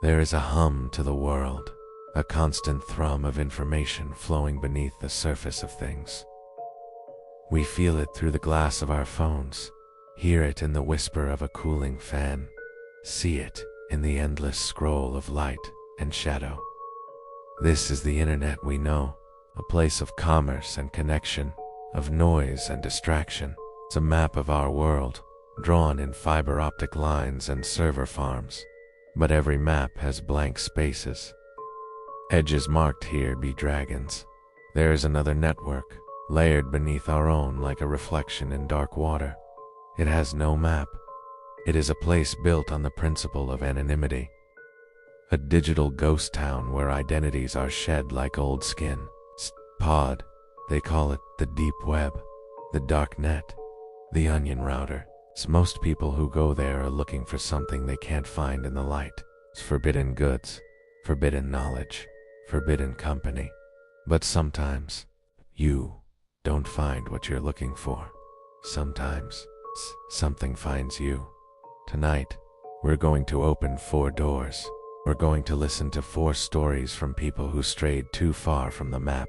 There is a hum to the world, a constant thrum of information flowing beneath the surface of things. We feel it through the glass of our phones, hear it in the whisper of a cooling fan, see it in the endless scroll of light and shadow. This is the internet we know, a place of commerce and connection, of noise and distraction. It's a map of our world, drawn in fiber optic lines and server farms. But every map has blank spaces. Edges marked here be dragons. There is another network, layered beneath our own like a reflection in dark water. It has no map. It is a place built on the principle of anonymity. A digital ghost town where identities are shed like old skin. Pod, they call it the deep web, the dark net, the onion router. Most people who go there are looking for something they can't find in the light. It's forbidden goods, forbidden knowledge, forbidden company. But sometimes, you don't find what you're looking for. Sometimes, something finds you. Tonight, we're going to open 4 doors. We're going to listen to 4 stories from people who strayed too far from the map.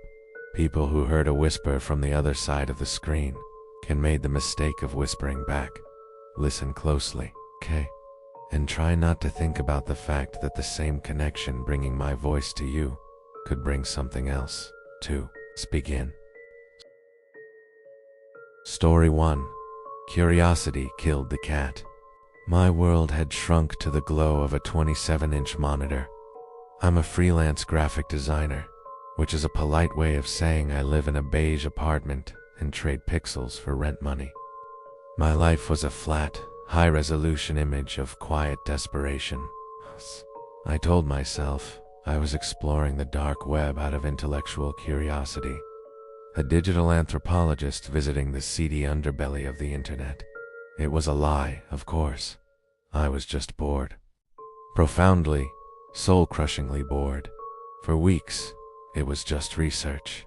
People who heard a whisper from the other side of the screen and made the mistake of whispering back. Listen closely, okay? And try not to think about the fact that the same connection bringing my voice to you could bring something else, too. Let's begin. Story 1. Curiosity killed the cat. My world had shrunk to the glow of a 27-inch monitor. I'm a freelance graphic designer, which is a polite way of saying I live in a beige apartment and trade pixels for rent money. My life was a flat, high-resolution image of quiet desperation. I told myself I was exploring the dark web out of intellectual curiosity, a digital anthropologist visiting the seedy underbelly of the internet. It was a lie, of course. I was just bored. Profoundly, soul-crushingly bored. For weeks, it was just research.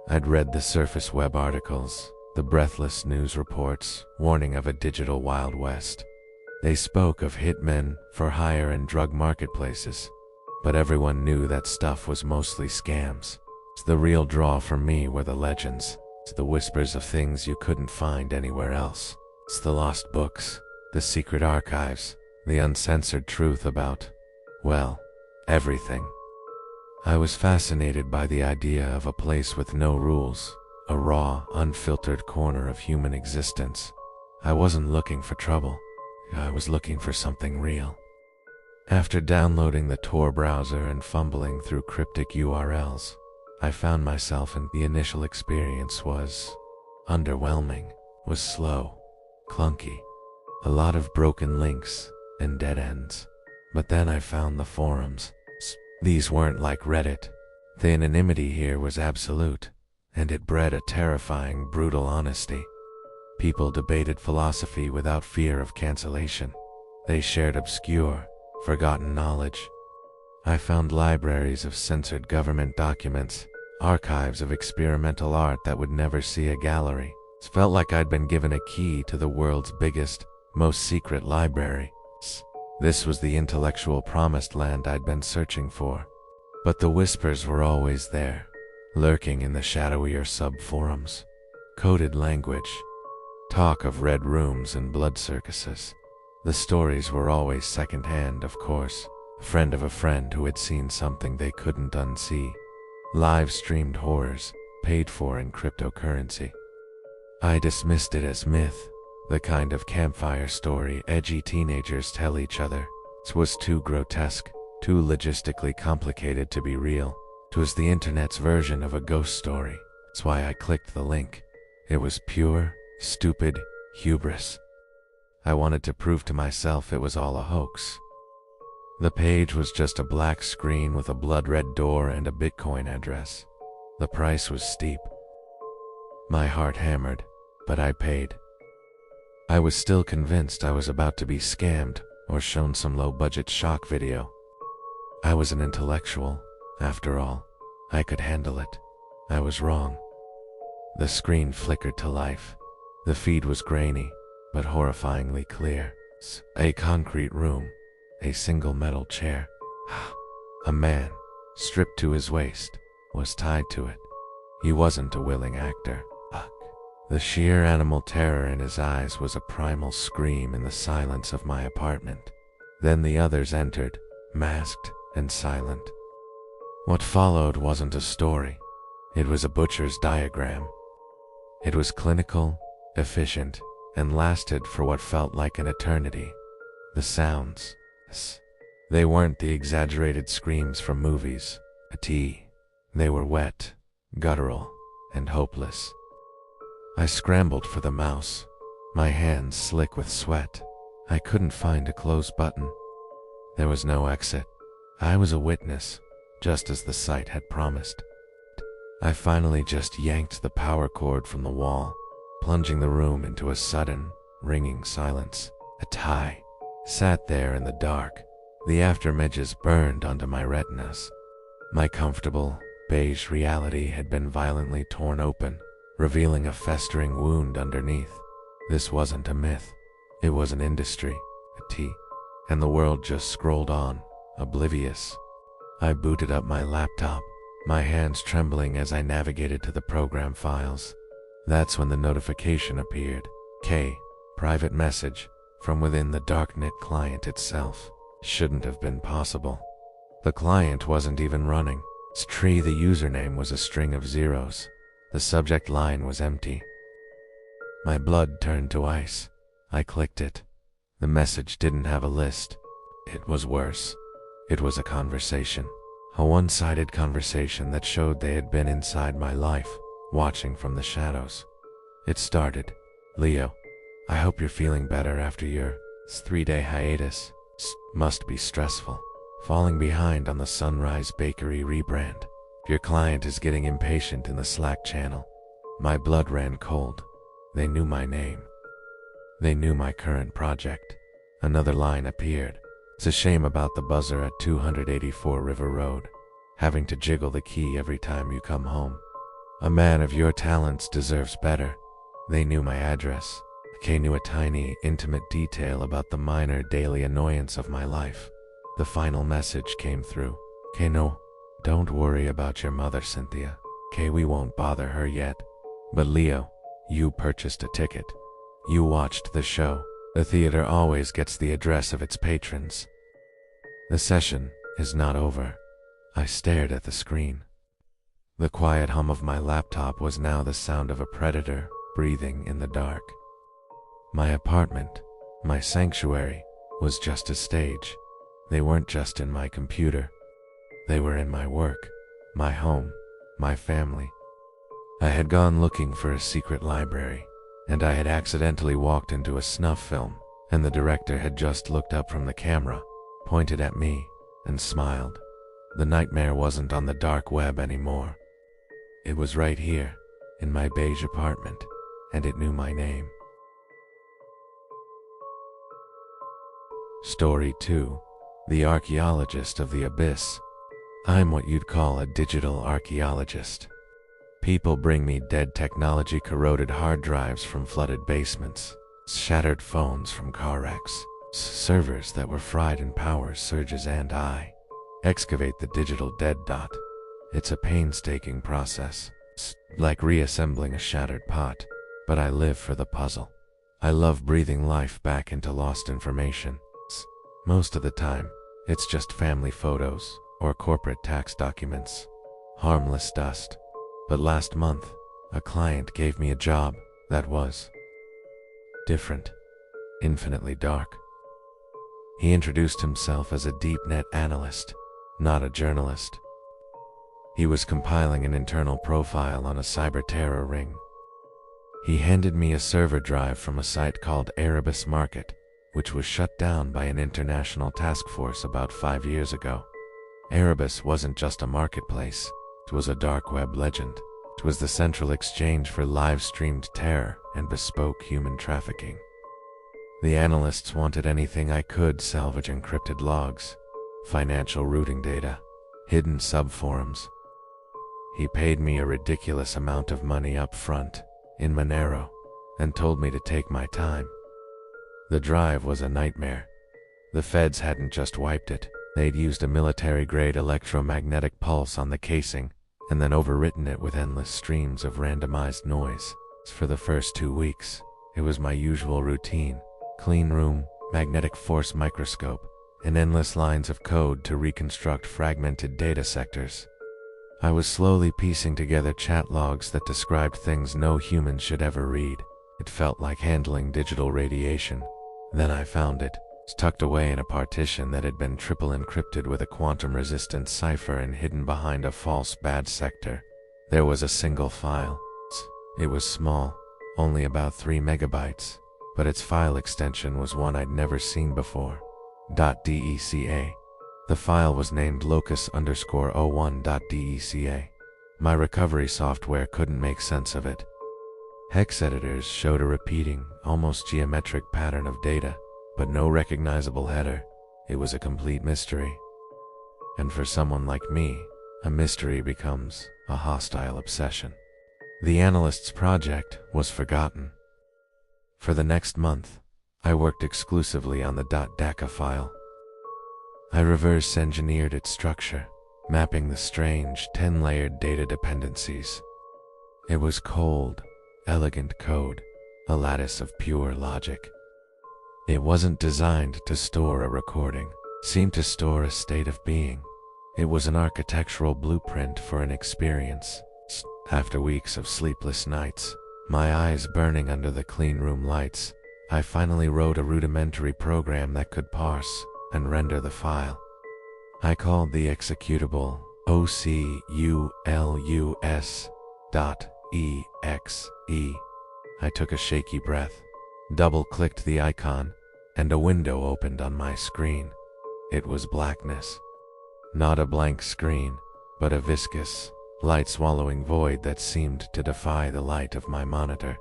I'd read the surface web articles, the breathless news reports warning of a digital Wild West. They spoke of hitmen for hire and drug marketplaces, but everyone knew that stuff was mostly scams. The real draw for me were the legends, the whispers of things you couldn't find anywhere else. It's the lost books, the secret archives, the uncensored truth about, well, everything. I was fascinated by the idea of a place with no rules, a raw, unfiltered corner of human existence. I wasn't looking for trouble. I was looking for something real. After downloading the Tor browser and fumbling through cryptic URLs, I found myself in the initial experience was underwhelming, was slow, clunky, a lot of broken links and dead ends. But then I found the forums. These weren't like Reddit. The anonymity here was absolute, and it bred a terrifying, brutal honesty. People debated philosophy without fear of cancellation. They shared obscure, forgotten knowledge. I found libraries of censored government documents, archives of experimental art that would never see a gallery. It felt like I'd been given a key to the world's biggest, most secret library. This was the intellectual promised land I'd been searching for. But the whispers were always there, lurking in the shadowier sub-forums. Coded language, talk of red rooms and blood circuses. The stories were always second-hand, of course. A friend of a friend who had seen something they couldn't unsee. Live-streamed horrors, paid for in cryptocurrency. I dismissed it as myth, the kind of campfire story edgy teenagers tell each other. It was too grotesque, too logistically complicated to be real. It was the internet's version of a ghost story. That's why I clicked the link. It was pure, stupid hubris. I wanted to prove to myself it was all a hoax. The page was just a black screen with a blood-red door and a Bitcoin address. The price was steep. My heart hammered, but I paid. I was still convinced I was about to be scammed or shown some low-budget shock video. I was an intellectual, after all. I could handle it. I was wrong. The screen flickered to life. The feed was grainy, but horrifyingly clear. A concrete room, a single metal chair, A man, stripped to his waist, was tied to it. He wasn't a willing actor. Fuck. The sheer animal terror in his eyes was a primal scream in the silence of my apartment. Then the others entered, masked and silent. What followed wasn't a story. It was a butcher's diagram. It was clinical, efficient, and lasted for what felt like an eternity. The sounds, they weren't the exaggerated screams from movies. They were wet, guttural, and hopeless. I scrambled for the mouse, my hands slick with sweat. I couldn't find a close button. There was no exit. I was a witness, just as the site had promised. I finally just yanked the power cord from the wall, plunging the room into a sudden, ringing silence. I sat there in the dark. The afterimage burned onto my retinas. My comfortable, beige reality had been violently torn open, revealing a festering wound underneath. This wasn't a myth. It was an industry, and the world just scrolled on, oblivious. I booted up my laptop, my hands trembling as I navigated to the program files. That's when the notification appeared. Private message, from within the darknet client itself. Shouldn't have been possible. The client wasn't even running. The username was a string of zeros. The subject line was empty. My blood turned to ice. I clicked it. The message didn't have a list. It was worse. It was a conversation. A one-sided conversation that showed they had been inside my life, watching from the shadows. It started, "Leo, I hope you're feeling better after your 3-day hiatus. Must be stressful. Falling behind on the Sunrise Bakery rebrand. Your client is getting impatient in the Slack channel." My blood ran cold. They knew my name. They knew my current project. Another line appeared. "It's a shame about the buzzer at 284 River Road. Having to jiggle the key every time you come home. A man of your talents deserves better." They knew my address. Kay knew a tiny, intimate detail about the minor daily annoyance of my life. The final message came through. "Kay, no, don't worry about your mother, Cynthia. Kay, we won't bother her yet. But Leo, you purchased a ticket. You watched the show. The theater always gets the address of its patrons. The session is not over." I stared at the screen. The quiet hum of my laptop was now the sound of a predator breathing in the dark. My apartment, my sanctuary, was just a stage. They weren't just in my computer. They were in my work, my home, my family. I had gone looking for a secret library, and I had accidentally walked into a snuff film, and the director had just looked up from the camera, pointed at me, and smiled. The nightmare wasn't on the dark web anymore. It was right here, in my beige apartment, and it knew my name. Story 2. The Archaeologist of the Abyss. I'm what you'd call a digital archaeologist. People bring me dead technology, corroded hard drives from flooded basements, shattered phones from car wrecks, servers that were fried in power surges, and I excavate the digital dead dot. It's a painstaking process, like reassembling a shattered pot, but I live for the puzzle. I love breathing life back into lost information. Most of the time, it's just family photos or corporate tax documents. Harmless dust. But last month, a client gave me a job that was different, infinitely dark. He introduced himself as a deep net analyst, not a journalist. He was compiling an internal profile on a cyber terror ring. He handed me a server drive from a site called Erebus Market, which was shut down by an international task force about 5 years ago. Erebus wasn't just a marketplace, it was a dark web legend. It was the central exchange for live-streamed terror and bespoke human trafficking. The analysts wanted anything I could salvage: encrypted logs, financial routing data, hidden subforums. He paid me a ridiculous amount of money up front, in Monero, and told me to take my time. The drive was a nightmare. The feds hadn't just wiped it, They'd used a military-grade electromagnetic pulse on the casing, and then overwritten it with endless streams of randomized noise. For the first 2 weeks, it was my usual routine: clean room, magnetic force microscope, and endless lines of code to reconstruct fragmented data sectors. I was slowly piecing together chat logs that described things no human should ever read. It felt like handling digital radiation. Then I found it, tucked away in a partition that had been triple encrypted with a quantum-resistant cipher and hidden behind a false bad sector. There was a single file. It was small, only about 3 megabytes, but its file extension was one I'd never seen before. .deca. The file was named locus_01.deca. My recovery software couldn't make sense of it. Hex editors showed a repeating, almost geometric pattern of data, but no recognizable header. It was a complete mystery. And for someone like me, a mystery becomes a hostile obsession. The analyst's project was forgotten. For the next month, I worked exclusively on the .daca file. I reverse engineered its structure, mapping the strange 10-layered data dependencies. It was cold, elegant code, a lattice of pure logic. It wasn't designed to store a recording, seemed to store a state of being. It was an architectural blueprint for an experience. After weeks of sleepless nights, my eyes burning under the clean room lights, I finally wrote a rudimentary program that could parse and render the file. I called the executable oclus.exe. I took a shaky breath, double-clicked the icon, and a window opened on my screen. It was blackness. Not a blank screen, but a viscous, light-swallowing void that seemed to defy the light of my monitor.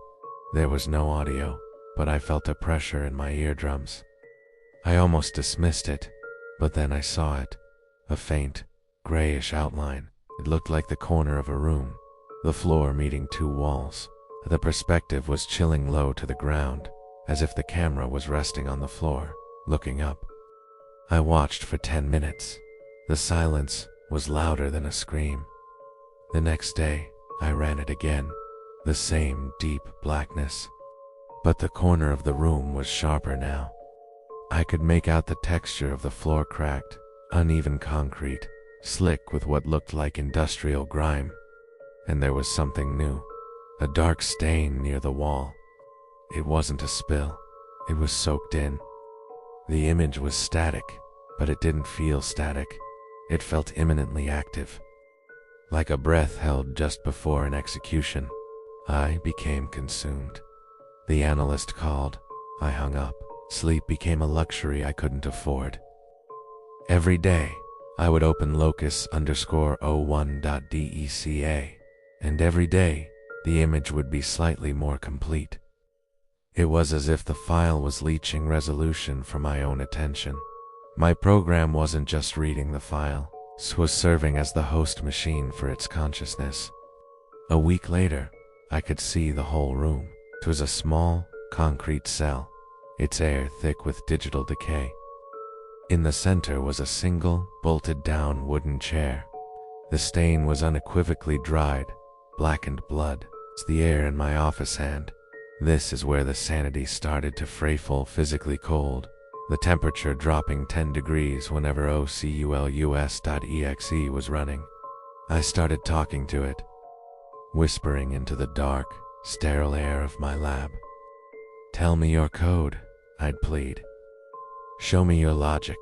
There was no audio, but I felt a pressure in my eardrums. I almost dismissed it, but then I saw it. A faint, grayish outline. It looked like the corner of a room, the floor meeting 2 walls. The perspective was chilling low to the ground, as if the camera was resting on the floor, looking up. I watched for 10 minutes. The silence was louder than a scream. The next day, I ran it again. The same deep blackness. But the corner of the room was sharper now. I could make out the texture of the floor: cracked, uneven concrete, slick with what looked like industrial grime. And there was something new, a dark stain near the wall. It wasn't a spill, it was soaked in. The image was static, but it didn't feel static. It felt imminently active, like a breath held just before an execution. I became consumed. The analyst called. I hung up. Sleep became a luxury I couldn't afford. Every day, I would open locus_01.deca, and every day, the image would be slightly more complete. It was as if the file was leeching resolution from my own attention. My program wasn't just reading the file, it was serving as the host machine for its consciousness. A week later, I could see the whole room. It was a small, concrete cell, its air thick with digital decay. In the center was a single, bolted-down wooden chair. The stain was unequivocally dried, blackened blood. It's the air in my office hand. This is where the sanity started to fray, full, physically cold, the temperature dropping 10 degrees whenever oclus.exe was running. I started talking to it, whispering into the dark, sterile air of my lab. "Tell me your code," I'd plead. "Show me your logic."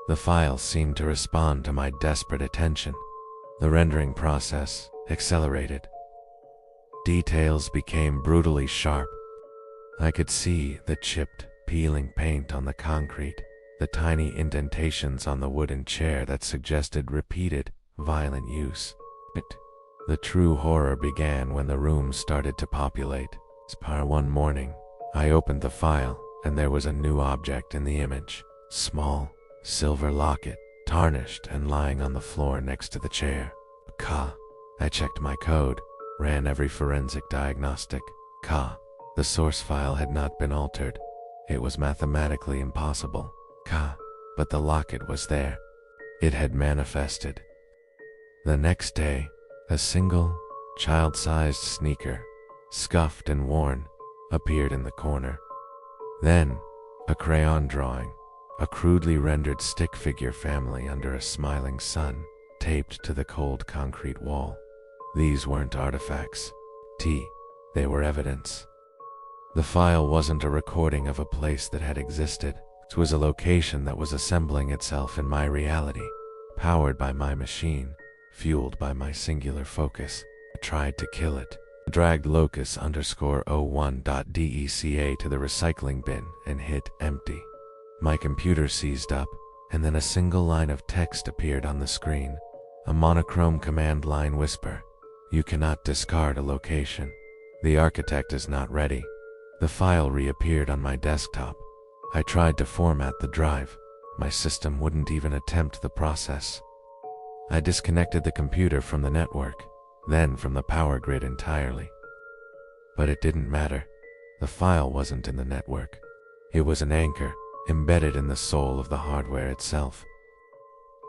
The file seemed to respond to my desperate attention. The rendering process accelerated. Details became brutally sharp. I could see the chipped, peeling paint on the concrete, the tiny indentations on the wooden chair that suggested repeated, violent use. But the true horror began when the room started to populate. One morning, I opened the file, and there was a new object in the image. Small, silver locket, tarnished and lying on the floor next to the chair. Ka. I checked my code, ran every forensic diagnostic. Ka. The source file had not been altered. It was mathematically impossible. Ka. But the locket was there, It had manifested. The next day, a single, child-sized sneaker, scuffed and worn, appeared in the corner. Then, a crayon drawing, a crudely rendered stick figure family under a smiling sun, taped to the cold concrete wall. These weren't artifacts. They were evidence. The file wasn't a recording of a place that had existed. It was a location that was assembling itself in my reality, powered by my machine, fueled by my singular focus. I tried to kill it. I dragged locus_01.deca to the recycling bin and hit empty. My computer seized up, and then a single line of text appeared on the screen. A monochrome command line whisper. You cannot discard a location. The architect is not ready. The file reappeared on my desktop. I tried to format the drive. My system wouldn't even attempt the process. I disconnected the computer from the network, then from the power grid entirely. But it didn't matter. The file wasn't in the network. It was an anchor, embedded in the soul of the hardware itself.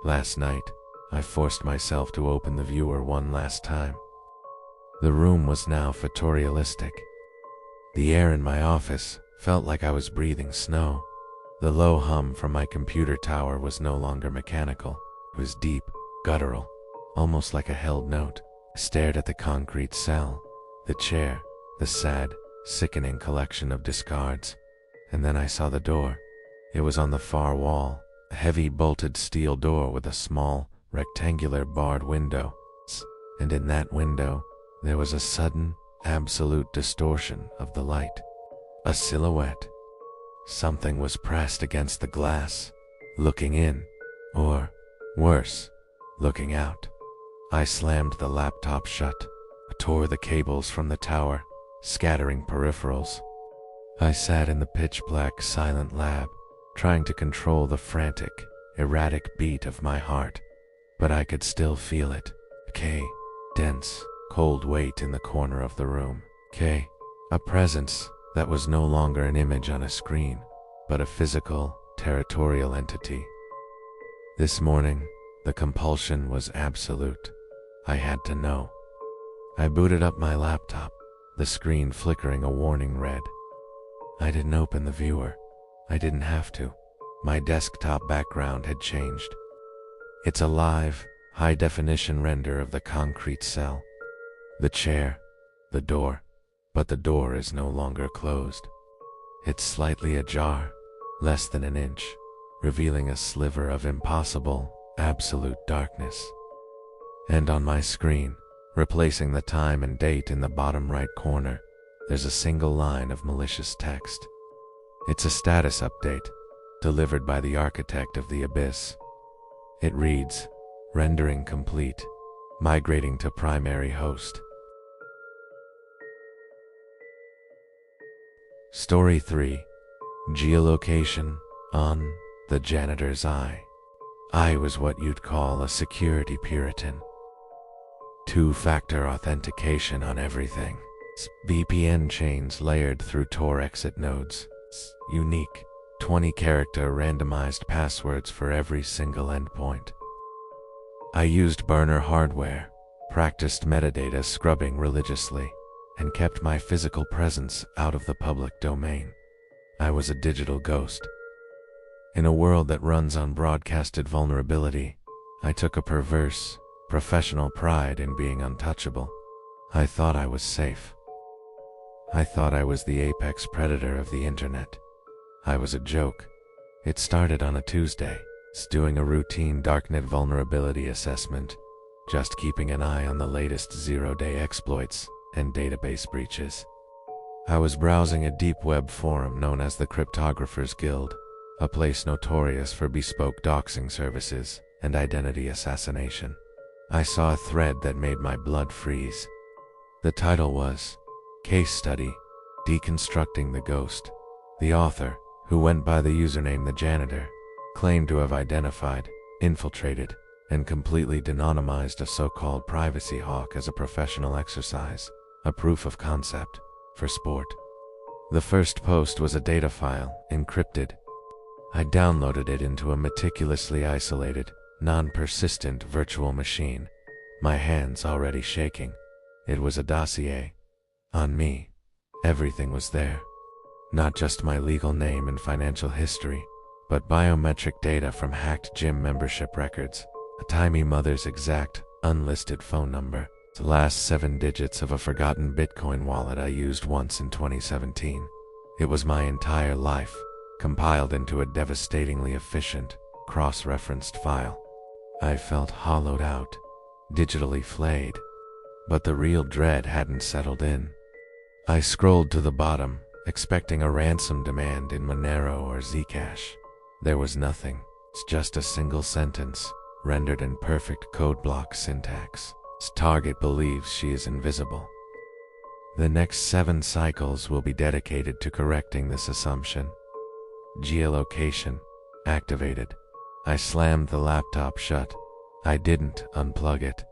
Last night, I forced myself to open the viewer one last time. The room was now photorealistic. The air in my office felt like I was breathing snow. The low hum from my computer tower was no longer mechanical. It was deep, guttural, almost like a held note. I stared at the concrete cell, the chair, the sad, sickening collection of discards. And then I saw the door. It was on the far wall, a heavy bolted steel door with a small, rectangular barred window. And in that window, there was a sudden, absolute distortion of the light. A silhouette. Something was pressed against the glass, looking in, or, worse, looking out. I slammed the laptop shut, tore the cables from the tower, scattering peripherals. I sat in the pitch-black, silent lab, trying to control the frantic, erratic beat of my heart, but I could still feel it. Dense, cold weight in the corner of the room. A presence that was no longer an image on a screen, but a physical, territorial entity. This morning, the compulsion was absolute. I had to know. I booted up my laptop, the screen flickering a warning red. I didn't open the viewer. I didn't have to. My desktop background had changed. It's a live, high-definition render of the concrete cell. The chair, the door, but the door is no longer closed. It's slightly ajar, less than an inch, revealing a sliver of impossible, absolute darkness. And on my screen, replacing the time and date in the bottom right corner, there's a single line of malicious text. It's a status update, delivered by the architect of the abyss. It reads, rendering complete, migrating to primary host. Story 3. Geolocation on the janitor's eye. I was what you'd call a security Puritan. Two-factor authentication on everything. VPN chains layered through Tor exit nodes. Unique, 20-character randomized passwords for every single endpoint. I used burner hardware, practiced metadata scrubbing religiously, and kept my physical presence out of the public domain. I was a digital ghost. In a world that runs on broadcasted vulnerability, I took a perverse, professional pride in being untouchable. I thought I was safe. I thought I was the apex predator of the internet. I was a joke. It started on a Tuesday, doing a routine darknet vulnerability assessment, just keeping an eye on the latest zero-day exploits and database breaches. I was browsing a deep web forum known as the Cryptographers Guild, a place notorious for bespoke doxing services and identity assassination. I saw a thread that made my blood freeze. The title was, Case Study, Deconstructing the Ghost. The author, who went by the username The Janitor, claimed to have identified, infiltrated, and completely denonymized a so-called privacy hawk as a professional exercise, a proof of concept, for sport. The first post was a data file, encrypted. I downloaded it into a meticulously isolated, non-persistent virtual machine, my hands already shaking. It was a dossier. On me. Everything was there. Not just my legal name and financial history, but biometric data from hacked gym membership records, a tiny mother's exact, unlisted phone number, the last 7 digits of a forgotten Bitcoin wallet I used once in 2017. It was my entire life, compiled into a devastatingly efficient, cross-referenced file. I felt hollowed out, digitally flayed, but the real dread hadn't settled in. I scrolled to the bottom, expecting a ransom demand in Monero or Zcash. There was nothing. It's just a single sentence, rendered in perfect code block syntax. Target believes she is invisible. The next 7 cycles will be dedicated to correcting this assumption. Geolocation activated. I slammed the laptop shut. I didn't unplug it.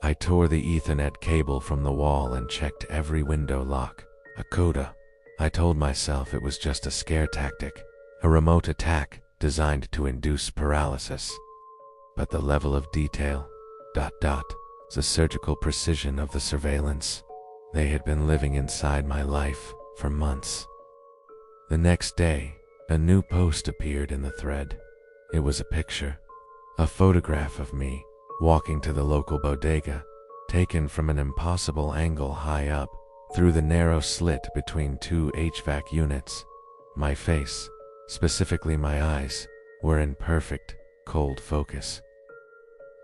I tore the Ethernet cable from the wall and checked every window lock. A coda. I told myself it was just a scare tactic, a remote attack designed to induce paralysis. But the level of detail, the surgical precision of the surveillance, they had been living inside my life for months. The next day, a new post appeared in the thread. It was a picture, a photograph of me walking to the local bodega, taken from an impossible angle high up, through the narrow slit between 2 HVAC units. My face, specifically my eyes, were in perfect, cold focus.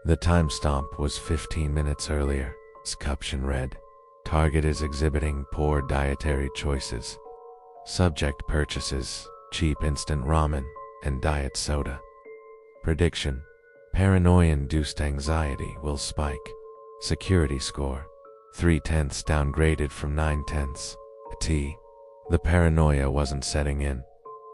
The timestamp was 15 minutes earlier. Its caption read, "Target is exhibiting poor dietary choices. Subject purchases cheap instant ramen and diet soda. Prediction: paranoia-induced anxiety will spike. Security score: 3/10 downgraded from 9/10. T. The paranoia wasn't setting in.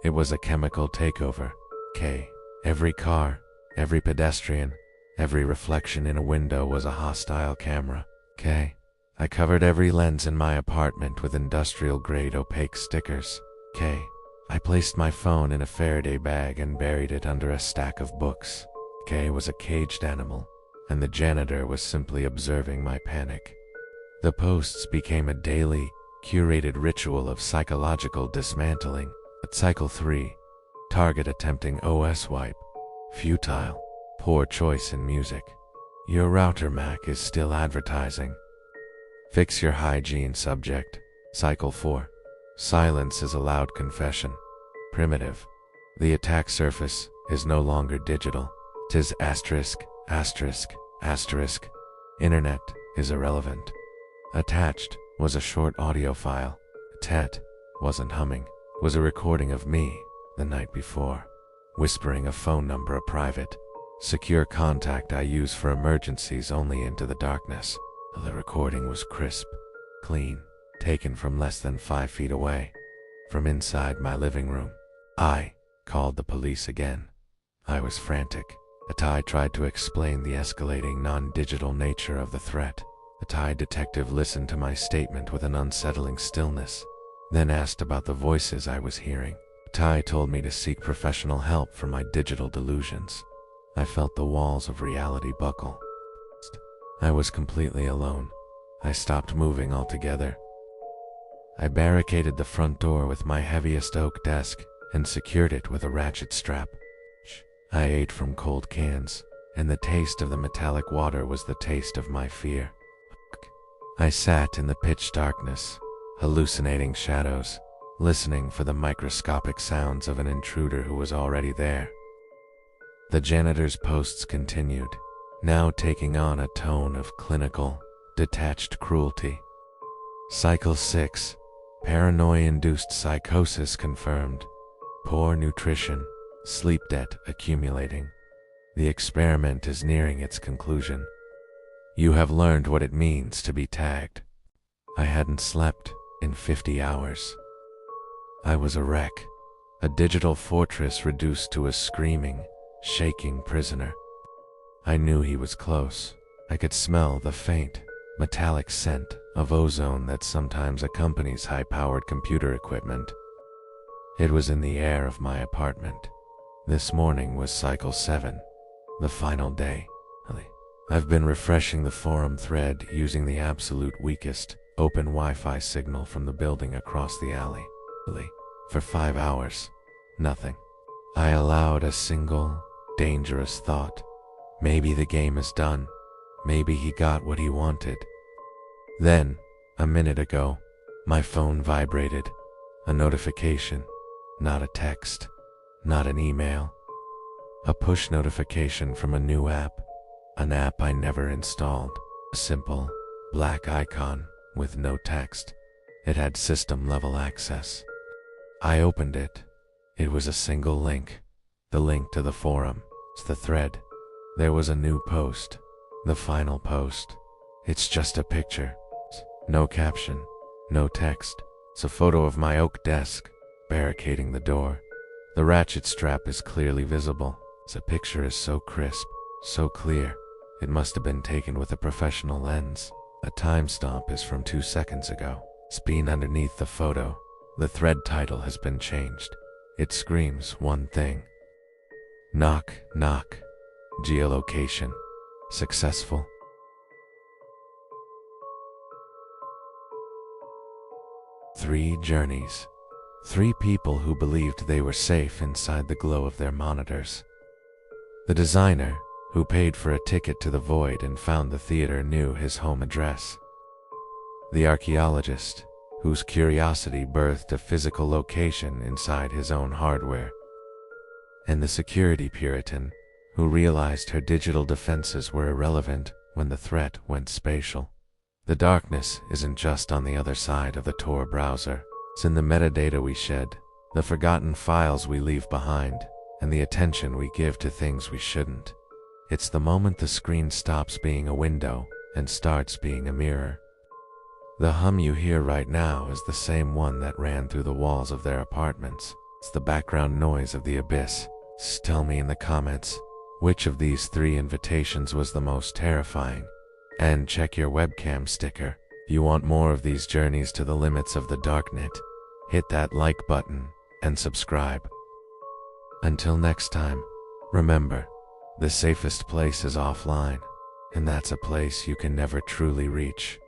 It was a chemical takeover. K. Every car, every pedestrian, every reflection in a window was a hostile camera. K. I covered every lens in my apartment with industrial-grade opaque stickers. K. I placed my phone in a Faraday bag and buried it under a stack of books. K was a caged animal, and the janitor was simply observing my panic. The posts became a daily, curated ritual of psychological dismantling. At cycle 3, target attempting OS wipe. Futile. Poor choice in music. Your router Mac is still advertising. Fix your hygiene subject. Cycle 4. Silence is a loud confession. Primitive. The attack surface is no longer digital. 'Tis asterisk, asterisk, asterisk. Internet is irrelevant. Attached was a short audio file. Tet wasn't humming. Was a recording of me the night before, whispering a phone number, a private, secure contact I use for emergencies only into the darkness. The recording was crisp, clean, taken from less than 5 feet away, from inside my living room. I called the police again. I was frantic. A Thai tried to explain the escalating non-digital nature of the threat. The Thai detective listened to my statement with an unsettling stillness, then asked about the voices I was hearing. Thai told me to seek professional help for my digital delusions. I felt the walls of reality buckle. I was completely alone. I stopped moving altogether. I barricaded the front door with my heaviest oak desk and secured it with a ratchet strap. I ate from cold cans, and the taste of the metallic water was the taste of my fear. I sat in the pitch darkness, hallucinating shadows, listening for the microscopic sounds of an intruder who was already there. The janitor's posts continued, now taking on a tone of clinical, detached cruelty. Cycle 6. Paranoia-induced psychosis confirmed. Poor nutrition, sleep debt accumulating. The experiment is nearing its conclusion. You have learned what it means to be tagged. I hadn't slept in 50 hours. I was a wreck, a digital fortress reduced to a screaming, shaking prisoner. I knew he was close. I could smell the faint, metallic scent of ozone that sometimes accompanies high-powered computer equipment. It was in the air of my apartment. This morning was cycle 7. The final day. I've been refreshing the forum thread using the absolute weakest open Wi-Fi signal from the building across the alley. For 5 hours. Nothing. I allowed a single, dangerous thought. Maybe the game is done. Maybe he got what he wanted. Then, a minute ago, my phone vibrated. A notification. Not a text. Not an email. A push notification from a new app. An app I never installed. A simple, black icon with no text. It had system-level access. I opened it. It was a single link. The link to the forum. It's the thread. There was a new post. The final post. It's just a picture. No caption. No text. It's a photo of my oak desk, barricading the door. The ratchet strap is clearly visible. The picture is so crisp, so clear. It must have been taken with a professional lens. A timestamp is from 2 seconds ago. Spin underneath the photo. The thread title has been changed. It screams one thing. Knock, knock. Geolocation. Successful. Three journeys. 3 people who believed they were safe inside the glow of their monitors. The designer, who paid for a ticket to the void and found the theater, knew his home address. The archaeologist, whose curiosity birthed a physical location inside his own hardware. And the security Puritan, who realized her digital defenses were irrelevant when the threat went spatial. The darkness isn't just on the other side of the Tor browser. It's in the metadata we shed, the forgotten files we leave behind, and the attention we give to things we shouldn't. It's the moment the screen stops being a window and starts being a mirror. The hum you hear right now is the same one that ran through the walls of their apartments. It's the background noise of the abyss. Tell me in the comments, which of these 3 invitations was the most terrifying? And check your webcam sticker. If you want more of these journeys to the limits of the darknet, hit that like button and subscribe. Until next time, remember, the safest place is offline, and that's a place you can never truly reach.